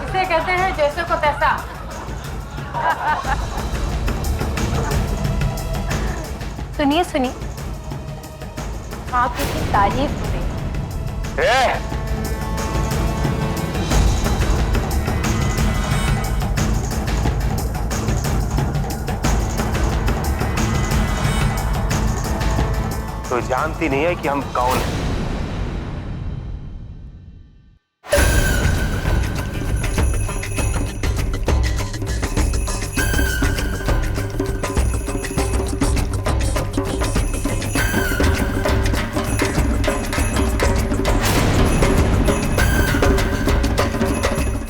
इसे कहते हैं जैसे को तैसा। सुनिए सुनिए, आप इसकी तारीफ करें। तो जानती नहीं है कि हम कौन हैं।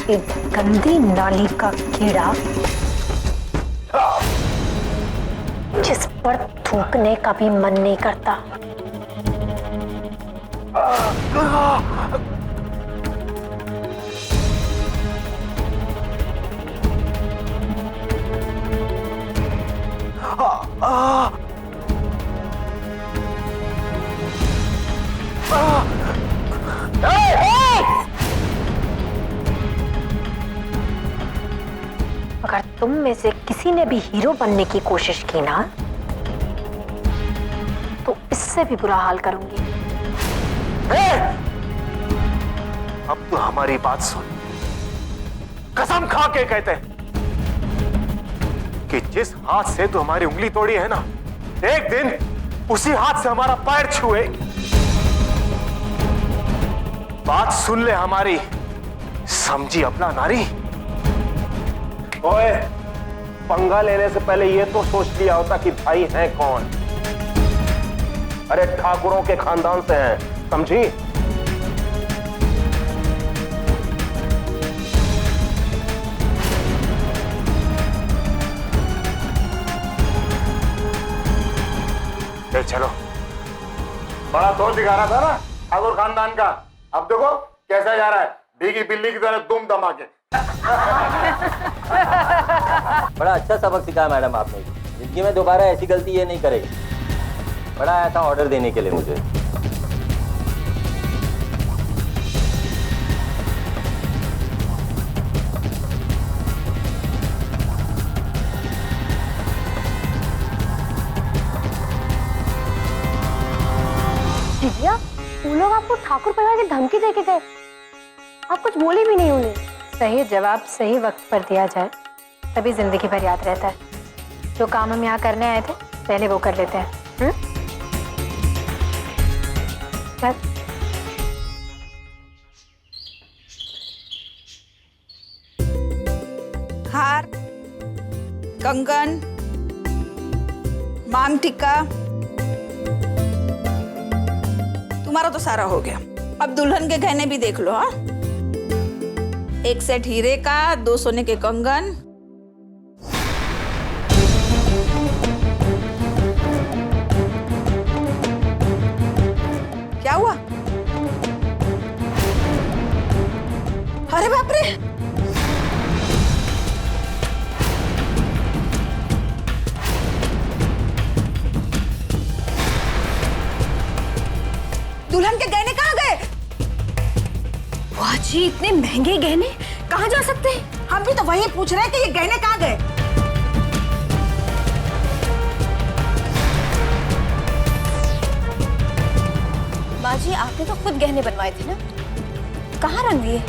एक गंदी नाली का कीड़ा जिस पर थूकने का भी मन नहीं करता। अगर तुम में से किसी ने भी हीरो बनने की कोशिश की ना, तो इससे भी बुरा हाल करूंगी। अब तो हमारी बात सुन। कसम खा के कहते हैं कि जिस हाथ से तू हमारी उंगली तोड़ी है ना, एक दिन उसी हाथ से हमारा पैर छुए। बात सुन ले हमारी, समझी अपना नारी। ओए, पंगा लेने से पहले ये तो सोच लिया होता कि भाई है कौन। अरे ठाकुरों के खानदान से हैं, समझी? चलो, बड़ा तोड़ दिखा रहा था ना ठाकुर खानदान का, अब देखो कैसा जा रहा है, भीगी बिल्ली की तरह दुम दमा के। बड़ा अच्छा सबक सिखाया मैडम आपने। जिंदगी में दोबारा ऐसी गलती ये नहीं करेगी। बड़ा आया था ऑर्डर देने के लिए मुझे। दिव्या, वो लोग आपको ठाकुर परिवार की धमकी देके गए, आप कुछ बोले भी नहीं उन्हें। सही जवाब सही वक्त पर दिया जाए तभी जिंदगी भर याद रहता है। जो काम हम यहाँ करने आए थे पहले वो कर लेते हैं। हार, कंगन, मांग टिक्का, तुम्हारा तो सारा हो गया। अब दुल्हन के गहने भी देख लो। हाँ, एक सेट हीरे का, 2 सोने के कंगन। क्या हुआ? अरे बाप रे, दुल्हन के गहने कहाँ गए? वाह जी, इतने महंगे गहने कहाँ जा सकते हैं? हम भी तो वही पूछ रहे हैं कि ये गहने कहाँ गए। माँ जी, आपने तो खुद गहने बनवाए थे ना, कहाँ रख दिए?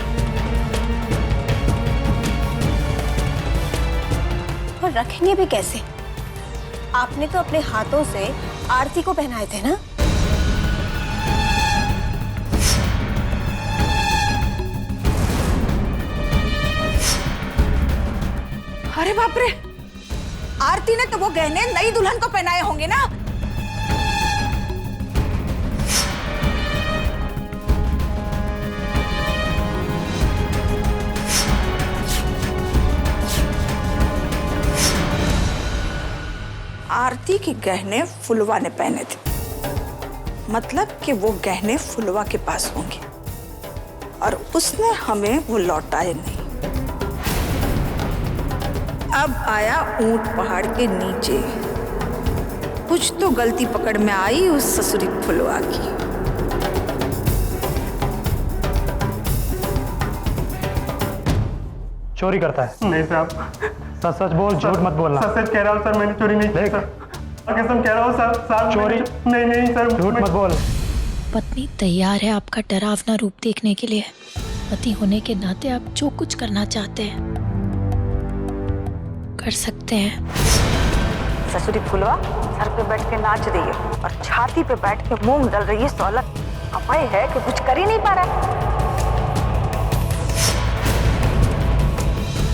और रखेंगे भी कैसे? आपने तो अपने हाथों से आरती को पहनाए थे ना। अरे बाप रे, आरती ने तो वो गहने नई दुल्हन को पहनाए होंगे ना। आरती के गहने फुलवा ने पहने थे, मतलब कि वो गहने फुलवा के पास होंगे और उसने हमें वो लौटाए नहीं। अब आया ऊंट पहाड़ के नीचे, कुछ तो गलती पकड़ में आई उस ससुरी फुलवा की। चोरी करता है? नहीं साहब। सच सच बोल, झूठ मत बोलना। सच सच कह रहा हूँ सर, मैंने चोरी नहीं की। कसम कह रहा हूँ सर। साहब चोरी नहीं सर, झूठ मत बोल। पत्नी तैयार है आपका डरावना रूप देखने के लिए। पति होने के नाते आप जो कुछ करना चाहते हैं कर सकते हैं। ससुरी फुलवा सर पे बैठ के नाच रही है और छाती पे बैठ के मूंग डल रही है। सौलत अभय है कि कुछ कर ही नहीं पा रहा।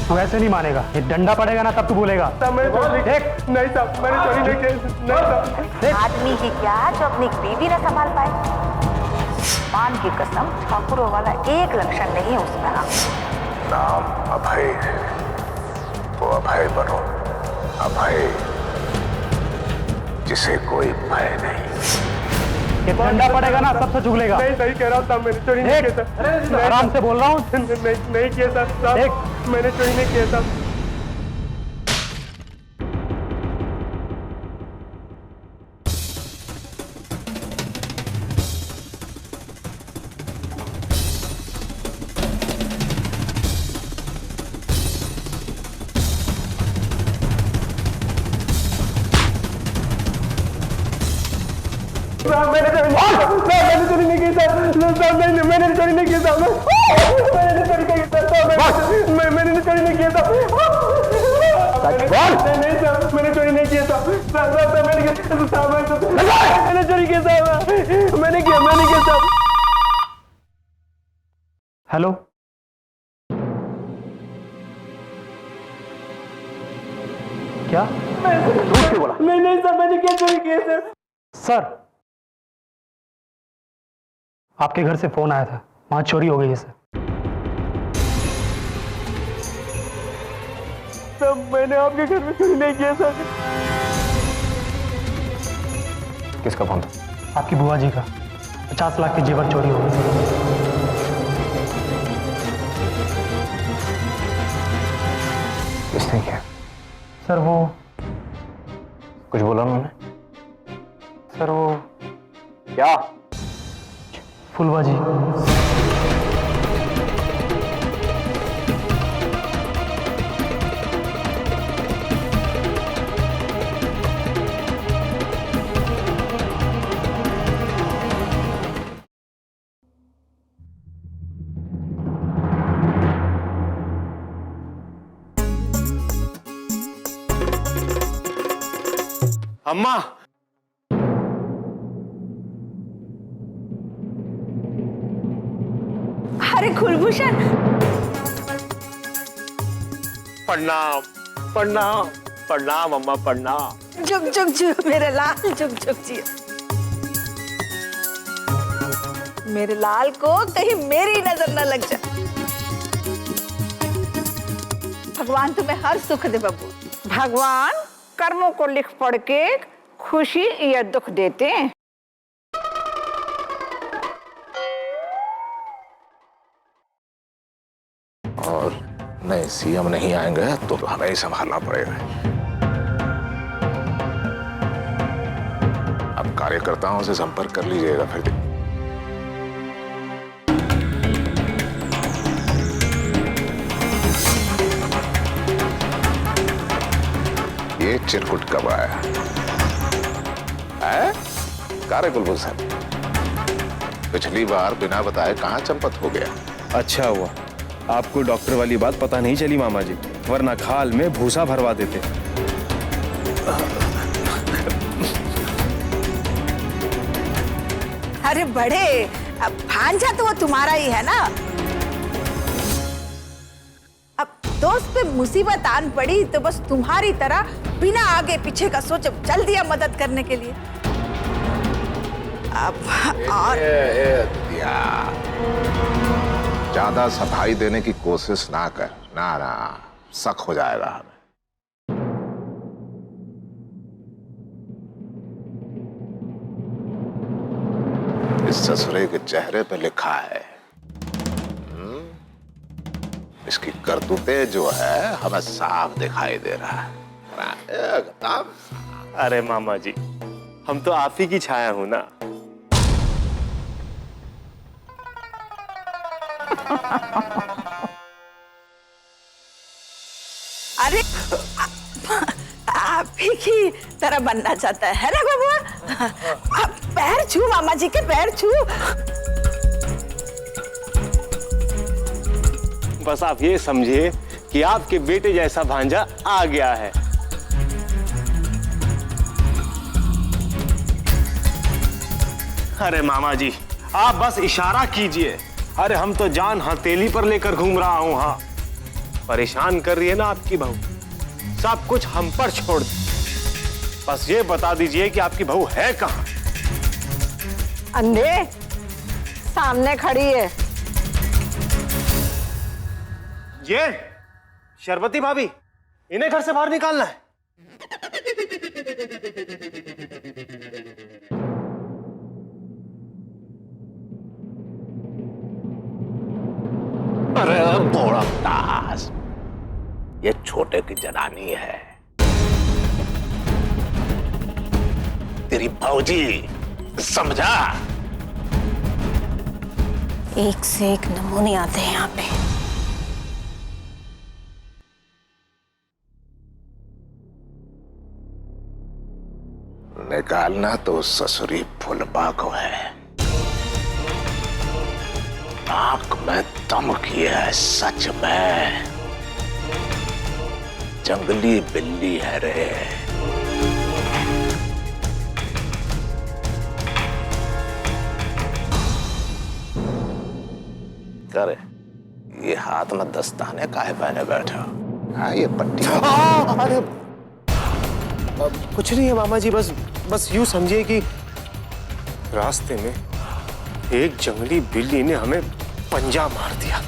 तू ऐसे नहीं मानेगा, ये डंडा पड़ेगा ना तब तू बोलेगा। देख नहीं साहब, मैंने चोरी नहीं की। नहीं साहब। आदमी ही क्या जो अपनी बीवी न संभाल पाए। मान की कसम, ठाकुरों वाला एक लक्षण नहीं है उसमें। नाम अभय, तो अभय बनो। अभय जिसे कोई भय नहीं। ये डंडा पड़ेगा ना तब तो चुगलेगा। नहीं सही कह रहा हूँ साहब, मैंने चोरी नहीं की सर। आराम से बोल रहा हूँ। नहीं किया सर। साहब मैंने चोरी नहीं किया साहब। मैंने चोरी नहीं की सर। मैंने चोरी नहीं की सर। मैंने चोरी नहीं की सर। मैंने चोरी नहीं किया सर। नहीं सर, मैंने चोरी नहीं किया सर। मैंने चोरी किया सर। मैंने किया सर। हेलो, क्या झूठ क्यों बोला? नहीं सर, मैंने क्या चोरी किया सर। सर आपके घर से फोन आया था, वहां चोरी हो गई है सर। सर मैंने आपके घर में चोरी नहीं किया सर। किसका फोन था? आपकी बुआ जी का 50 लाख के जेवर चोरी हो गए। किसने किया? सर वो कुछ बोला उन्होंने? सर वो क्या? फुलवा जी। अम्मा, अरे कुलभूषण, प्रणाम प्रणाम प्रणाम अम्मा, प्रणाम। जुग जुग जुग मेरे लाल, जुग जुग जी। मेरे लाल को कहीं मेरी नजर न लग जाए। भगवान तुम्हें हर सुख दे बबू। भगवान कर्मों को लिख पढ़ के खुशी या दुख देते हैं। और नहीं, सीएम नहीं आएंगे तो हमें ही संभालना पड़ेगा। अब कार्यकर्ताओं से संपर्क कर लीजिएगा फिर। ये चिरकुट कब आया है? कार्य कुलभूषण, पिछली बार बिना बताए कहां चंपत हो गया? अच्छा हुआ आपको डॉक्टर वाली बात पता नहीं चली मामा जी, वरना खाल में भूसा भरवा देते। अरे बड़े, अब भांजा तो वो तुम्हारा ही है ना। अब दोस्त पे मुसीबत आन पड़ी तो बस तुम्हारी तरह बिना आगे पीछे का सोचे चल दिया मदद करने के लिए। अब और ज्यादा सफाई देने की कोशिश ना कर, ना शक हो जाएगा हमें। इस ससुरे के चेहरे पे लिखा है, इसकी करतूतें जो है हमें साफ दिखाई दे रहा है एकदम। अरे मामा जी, हम तो आप ही की छाया हूं ना। अरे आप ही की तरह बनना चाहता है ना बबुआ? आप पैर छू, मामा जी के पैर छू। बस आप ये समझिए कि आपके बेटे जैसा भांजा आ गया है। अरे मामा जी, आप बस इशारा कीजिए। अरे हम तो जान हथेली पर लेकर घूम रहा हूं। हाँ, परेशान कर रही है ना आपकी बहू, सब कुछ हम पर छोड़ दे। बस ये बता दीजिए कि आपकी बहू है कहाँ? अंधे सामने खड़ी है। ये शरबती भाभी, इन्हें घर से बाहर निकालना है। अरे भोड़कदास, ये छोटे की जनानी है, तेरी भौजी, समझा? एक से एक नमूने आते हैं यहाँ पे। निकालना तो ससुरी फुलबा को है, नाक में दम किया है सच में। जंगली बिल्ली है रे। करे, ये हाथ में दस्ताने काहे पहने बैठे हो? हाँ, ये पट्टी। अरे कुछ नहीं है मामा जी, बस यूं समझिए कि रास्ते में एक जंगली बिल्ली ने हमें पंजा मार दिया।